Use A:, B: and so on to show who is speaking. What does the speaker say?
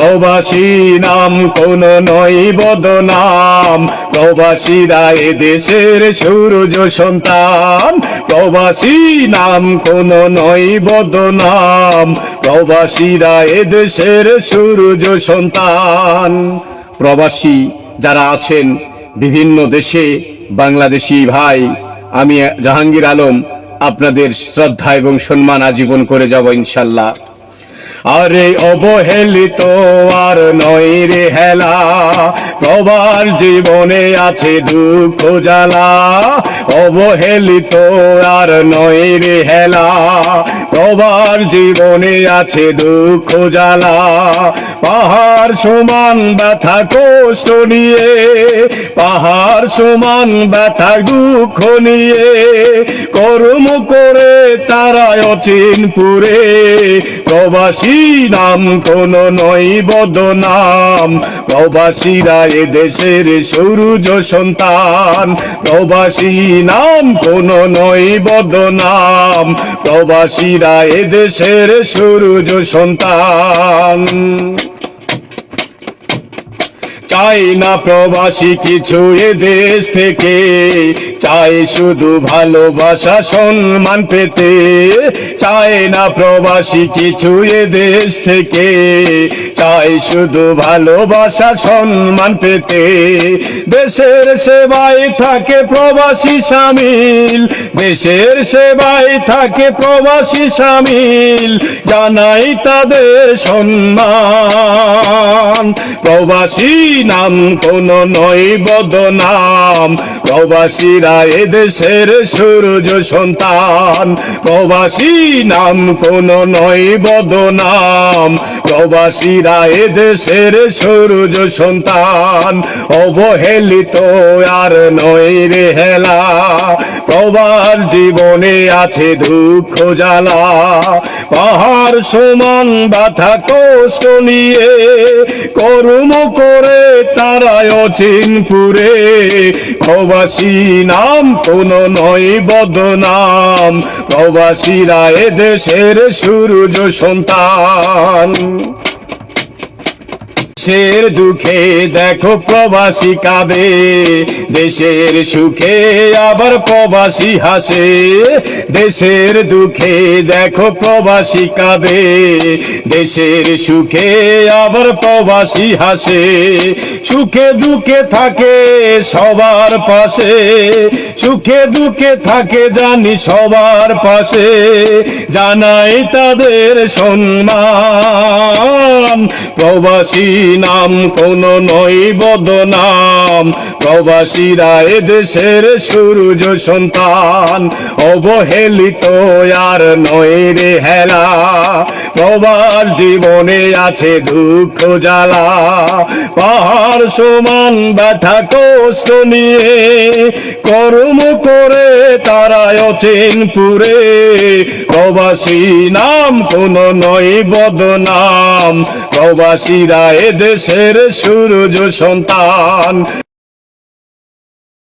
A: প্রবাসী নাম কোন নয় বদনাম, প্রবাসীরা এদেশের সূর্য সন্তান। প্রবাসী নাম কোন নয় বদনাম, প্রবাসীরা এদেশের সূর্য সন্তান। প্রবাসী যারা আছেন বিভিন্ন দেশে, বাংলাদেশি ভাই, আমি জাহাঙ্গীর আলম আপনাদের শ্রদ্ধা এবং সম্মান আজীবন করে যাব ইনশাল্লাহ। আরে অবহেলিত আর নয় রে হেলা, প্রবাস জীবনে আছে দুঃখ জ্বালা। অবহেলিত আর নয় রে হেলা, প্রবাস জীবনে আছে দুঃখ জ্বালা। পাহাড় সমান ব্যথা কষ্ট নিয়ে, পাহাড় সমান ব্যথা দুঃখ নিয়ে, কর্ম করে তারা অচিনপুরে। প্রবাসী নাম কোন নয় বদনাম, প্রবাসীরা এদেশের সূর্য সন্তান। প্রবাসী নাম কোন নয় বদনাম, প্রবাসীরা এদেশের সূর্য সন্তান। চাই না প্রবাসী কিছু এদেশ থেকে, চাই শুধু ভালোবাসা সম্মান পেতে। চাই না প্রবাসী কিছু এদেশ থেকে, চাই শুধু ভালোবাসা সম্মান পেতে। দেশের সেবায় থাকে প্রবাসী শামিল, দেশের সেবায় থাকে প্রবাসী শামিল, জানাই তাদের সম্মান। প্রবাসী নাম কোন নয় বদনাম, প্রবাসীরা এদেশের সূর্য সন্তান। প্রবাসী নাম কোন নয় বদনাম, প্রবাসীরা এদেশের সূর্য সন্তান। অবহেলিত আর নয় রে হেলা, প্রবাস জীবনে আছে দুঃখ জ্বালা। পাহাড় সমান ব্যথা কষ্ট নিয়ে, কর্ম করে তারা অচিনপুরে। প্রবাসী নাম কোন নয় বদনাম, প্রবাসীরা এদেশের সূর্য সন্তান। দেশের দুঃখে দেখো প্রবাসী কাঁদে, দেশের সুখে আবার প্রবাসী হাসে। দেশের দুঃখে দেখো প্রবাসী কাঁদে, দেশের সুখে আবার প্রবাসী হাসে। সুখে দুঃখে থাকে সবার পাশে, সুখে দুঃখে থাকে জানি সবার পাশে, জানাই তাদের সম্মান। প্রবাসী নাম কোন নয় বদনাম, প্রবাসীরা এদেশের সূর্য সন্তান। অবহেলিত আর নয় রে হেলা, প্রবাস জীবনে আছে দুঃখ জ্বালা। পাহাড় সমান ব্যথা কষ্ট নিয়ে, কর্ম করে তারা অচিনপুরে। প্রবাসী নাম কোন নয় বদনাম, প্রবাসীরা এদেশের সূর্য সন্তান।